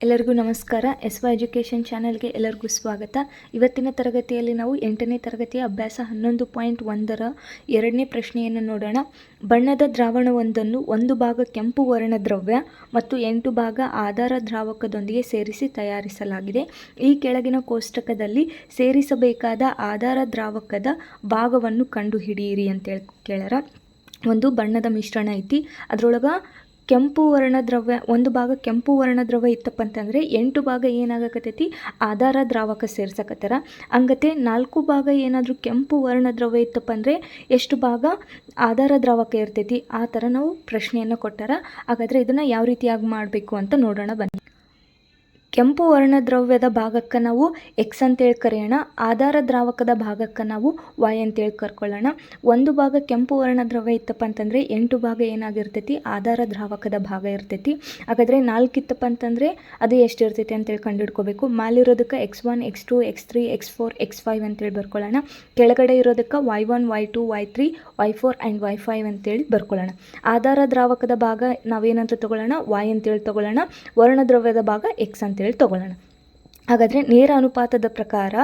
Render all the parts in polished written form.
ಎಲ್ಲರಿಗೂ ನಮಸ್ಕಾರ. ಎಸ್ವಾ ಎಜುಕೇಷನ್ ಚಾನೆಲ್ಗೆ ಎಲ್ಲರಿಗೂ ಸ್ವಾಗತ. ಇವತ್ತಿನ ತರಗತಿಯಲ್ಲಿ ನಾವು 8ನೇ ತರಗತಿಯ ಅಭ್ಯಾಸ 11.1ರ 2ನೇ ಪ್ರಶ್ನೆಯನ್ನು ನೋಡೋಣ. ಬಣ್ಣದ ದ್ರಾವಣವೊಂದನ್ನು 1 ಭಾಗ ಕೆಂಪು ವರ್ಣದ್ರವ್ಯ ಮತ್ತು 8 ಭಾಗ ಆಧಾರ ದ್ರಾವಕದೊಂದಿಗೆ ಸೇರಿಸಿ ತಯಾರಿಸಲಾಗಿದೆ. ಈ ಕೆಳಗಿನ ಕೋಷ್ಟಕದಲ್ಲಿ ಸೇರಿಸಬೇಕಾದ ಆಧಾರ ದ್ರಾವಕದ ಭಾಗವನ್ನು ಕಂಡುಹಿಡಿಯಿರಿ ಅಂತೇಳಿ ಕೇಳ್ಯಾರ. ಒಂದು ಬಣ್ಣದ ಮಿಶ್ರಣ ಐತಿ, ಅದರೊಳಗೆ ಕೆಂಪು ವರ್ಣದ್ರವ್ಯ 1 ಭಾಗ ಕೆಂಪು ವರ್ಣದ್ರವ್ಯ ಇತ್ತಪ್ಪ ಅಂತಂದರೆ 8 ಭಾಗ ಏನಾಗಕತ್ತೈತಿ ಆಧಾರ ದ್ರಾವಕ ಸೇರ್ಸಕತ್ತಾರ. ಹಂಗತೆ 4 ಭಾಗ ಏನಾದರೂ ಕೆಂಪು ವರ್ಣದ್ರವ್ಯ ಇತ್ತಪ್ಪ ಅಂದರೆ ಎಷ್ಟು ಭಾಗ ಆಧಾರ ದ್ರಾವಕ ಇರ್ತೈತಿ, ಆ ಥರ ನಾವು ಪ್ರಶ್ನೆಯನ್ನು ಕೊಟ್ಟಾರ. ಹಾಗಾದರೆ ಇದನ್ನು ಯಾವ ರೀತಿಯಾಗಿ ಮಾಡಬೇಕು ಅಂತ ನೋಡೋಣ ಬನ್ನಿ. ಕೆಂಪು ವರ್ಣದ್ರವ್ಯದ ಭಾಗಕ್ಕೆ ನಾವು ಎಕ್ಸ್ ಅಂತೇಳಿ ಕರೆಯೋಣ, ಆಧಾರ ದ್ರಾವಕದ ಭಾಗಕ್ಕೆ ನಾವು ವೈ ಅಂತೇಳಿ ಕರ್ಕೊಳ್ಳೋಣ. 1 ಭಾಗ ಕೆಂಪು ವರ್ಣದ್ರವ್ಯ ಇತ್ತಪ್ಪ ಅಂತಂದರೆ 8 ಭಾಗ ಏನಾಗಿರ್ತೈತಿ ಆಧಾರ ದ್ರಾವಕದ ಭಾಗ ಇರ್ತೈತಿ. ಹಾಗಾದರೆ 4 ಇತ್ತಪ್ಪ ಅಂತಂದರೆ ಅದು ಎಷ್ಟು ಇರ್ತೈತಿ ಅಂತೇಳಿ ಕಂಡುಹಿಡ್ಕೋಬೇಕು. ಮೇಲಿರೋದಕ್ಕೆ x1 x2 x3 x4 x5 ಅಂತೇಳಿ ಬರ್ಕೊಳ್ಳೋಣ. ಕೆಳಗಡೆ ಇರೋದಕ್ಕೆ y1 y2 y3 y4 and y5 ಅಂತೇಳಿ ಬರ್ಕೊಳ್ಳೋಣ. ಆಧಾರ ದ್ರಾವಕದ ಭಾಗ ನಾವೇನಂತ ತೊಗೊಳ್ಳೋಣ, y ಅಂತೇಳಿ ತೊಗೊಳ್ಳೋಣ. ವರ್ಣದ್ರವ್ಯದ ಭಾಗ ಎಕ್ಸ್ ಅಂತೇಳಿ ತೊಗೊಳ್ಳೋಣ. ಹಾಗಾದರೆ ನೇರ ಅನುಪಾತದ ಪ್ರಕಾರ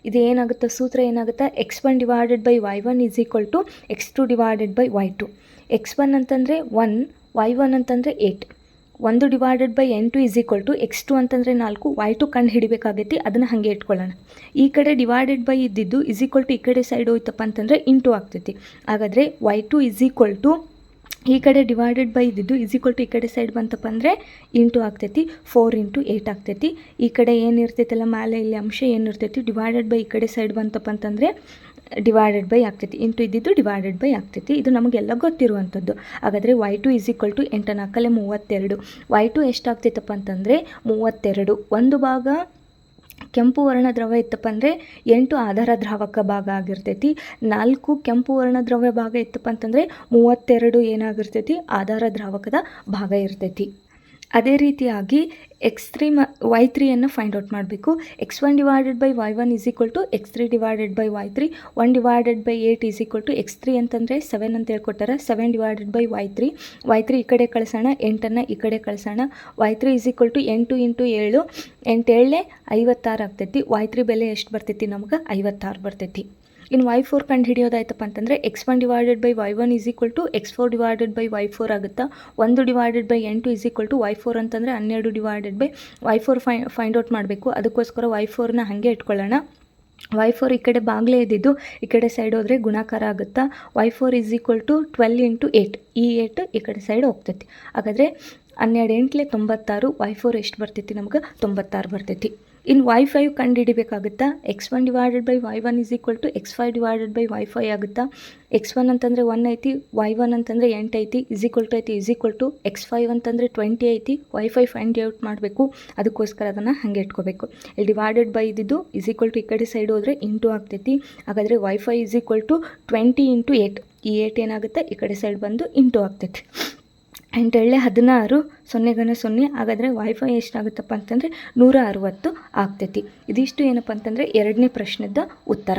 ಇದು ಏನಾಗುತ್ತೆ, ಸೂತ್ರ ಏನಾಗುತ್ತೆ, x1 divided by y1 is equal to x2 divided by y2. x1 ಅಂತಂದರೆ 1, y1 ಅಂತಂದರೆ 8, 1 divided by 8 is equal to x2 ಅಂತಂದರೆ 4, y2 ಕಂಡು ಹಿಡಿಬೇಕಾಗೈತಿ, ಅದನ್ನು ಹಾಗೆ ಇಟ್ಕೊಳ್ಳೋಣ. ಈ ಕಡೆ ಡಿವೈಡೆಡ್ ಬೈ ಇದ್ದಿದ್ದು ಈಸ್ ಈಕ್ವಲ್ ಟು ಈ ಕಡೆ ಸೈಡ್ ಹೋಯ್ತಪ್ಪ ಅಂತಂದರೆ ಇಂಟು ಆಗ್ತೈತಿ. ಹಾಗಾದರೆ y2 ಈಸ್ ಈಕ್ವಲ್ ಟು ಈ ಕಡೆ ಡಿವೈಡೆಡ್ ಬೈ ಇದ್ದಿದ್ದು ಈಸ್ ಈಕ್ವಲ್ ಟು ಈ ಕಡೆ ಸೈಡ್ ಬಂತಪ್ಪ ಅಂದರೆ ಇಂಟು ಆಗ್ತೈತಿ, 4 ಇಂಟು 8 ಆಗ್ತೈತಿ. ಈ ಕಡೆ ಏನಿರ್ತೈತಲ್ಲ ಮೇಲೆ ಇಲ್ಲಿ ಅಂಶ ಏನಿರ್ತೈತಿ ಡಿವೈಡೆಡ್ ಬೈ ಈ ಕಡೆ ಸೈಡ್ ಬಂತಪ್ಪ ಅಂತಂದರೆ ಡಿವೈಡೆಡ್ ಬೈ ಆಗ್ತೈತಿ, ಇಂಟು ಇದ್ದಿದ್ದು ಡಿವೈಡೆಡ್ ಬೈ ಆಗ್ತೈತಿ. ಇದು ನಮಗೆಲ್ಲ ಗೊತ್ತಿರುವಂಥದ್ದು. ಹಾಗಾದರೆ y2 is equal to 8 4 32. y2 ಎಷ್ಟಾಗ್ತೈತಪ್ಪ ಅಂತಂದರೆ 32. 1 ಭಾಗ ಕೆಂಪು ವರ್ಣ ದ್ರವ್ಯ ಇತ್ತಪ್ಪ ಅಂದರೆ 8 ಆಧಾರ ದ್ರಾವಕ ಭಾಗ ಆಗಿರ್ತೈತಿ. 4 ಕೆಂಪು ವರ್ಣ ದ್ರವ್ಯ ಭಾಗ ಇತ್ತಪ್ಪ ಅಂತಂದರೆ 32 ಏನಾಗಿರ್ತೈತಿ ಆಧಾರ ದ್ರಾವಕದ ಭಾಗ ಇರ್ತೈತಿ. ಅದೇ ರೀತಿಯಾಗಿ x3 y3ಯನ್ನು ಫೈಂಡ್ ಔಟ್ ಮಾಡಬೇಕು. x1 divided by y1 is equal to x3 divided by y3. 1 divided by 8 is equal to x3 ಅಂತಂದರೆ 7 ಅಂತ ಹೇಳ್ಕೊಟ್ಟಾರ. 7 ಡಿವೈಡೆಡ್ ಬೈ y3. y3 ಈ ಕಡೆ ಕಳಿಸೋಣ, 8ಅನ್ನು ಈ ಕಡೆ ಕಳಿಸೋಣ. y3 is equal to 8 into 7, 8 7 56 ಆಗ್ತೈತಿ. y3 ಬೆಲೆ ಎಷ್ಟು ಬರ್ತೈತಿ ನಮ್ಗೆ 56 ಬರ್ತೈತಿ. ಇನ್ನು y4 ಕಂಡು ಹಿಡಿಯೋದಾಯ್ತಪ್ಪ ಅಂತಂದರೆ x1 divided by y1 is equal to x4 divided by y4 ಆಗುತ್ತಾ. 1 divided by 8 is equal to y4 ಅಂತಂದರೆ 12 divided by y4 find out ಮಾಡಬೇಕು. ಅದಕ್ಕೋಸ್ಕರ y4ನ ಹಾಗೆ ಇಟ್ಕೊಳ್ಳೋಣ. y4 ಈ ಕಡೆ ಬಾಗ್ಲೇ ಇದ್ದಿದ್ದು ಈ ಕಡೆ ಸೈಡ್ ಹೋದರೆ ಗುಣಾಕಾರ ಆಗುತ್ತಾ. y4 is equal to 12 into 8, ಈ 8 ಈ ಕಡೆ ಸೈಡ್ ಹೋಗ್ತೈತಿ. ಹಾಗಾದರೆ 12 8 96, y4 ಎಷ್ಟು ಬರ್ತೈತಿ ನಮ್ಗೆ 96 ಬರ್ತೈತಿ. ಇನ್ನು y5 ಕಂಡು ಹಿಡಿಬೇಕಾಗುತ್ತಾ. x1 divided by y1 is equal to x5 divided by y5 ಆಗುತ್ತಾ. x1 ಅಂತಂದರೆ 1 ಐತಿ, y1 ಅಂತಂದರೆ 8 ಐತಿ, ಈಸ್ ಈಕ್ವಲ್ ಟು ಐತಿ, ಈಸ್ ಈಕ್ವಲ್ ಟು x5 ಅಂತಂದರೆ 20 ಐತಿ, y5 ಫೈಂಡ್ ಔಟ್ ಮಾಡಬೇಕು. ಅದಕ್ಕೋಸ್ಕರ ಅದನ್ನು ಹಾಗೆ ಇಟ್ಕೋಬೇಕು. ಇಲ್ಲಿ ಡಿವೈಡೆಡ್ ಬೈ ಇದ್ದಿದ್ದು ಈಸ್ ಈಕ್ವಲ್ ಟು ಈ ಕಡೆ ಸೈಡ್ ಹೋದರೆ ಇಂಟು ಆಗ್ತೈತಿ. ಹಾಗಾದರೆ y5 is equal to 20 into 8, ಈ 8 ಏನಾಗುತ್ತೆ ಈ ಕಡೆ ಸೈಡ್ ಬಂದು ಇಂಟು ಆಗ್ತೈತಿ. 8 16, 0 0. ಹಾಗಾದರೆ y5 ಎಷ್ಟಾಗುತ್ತಪ್ಪ ಅಂತಂದರೆ 160 ಆಗ್ತೈತಿ. ಇದಿಷ್ಟು ಏನಪ್ಪ ಅಂತಂದರೆ 2ನೇ ಪ್ರಶ್ನೆದ ಉತ್ತರ.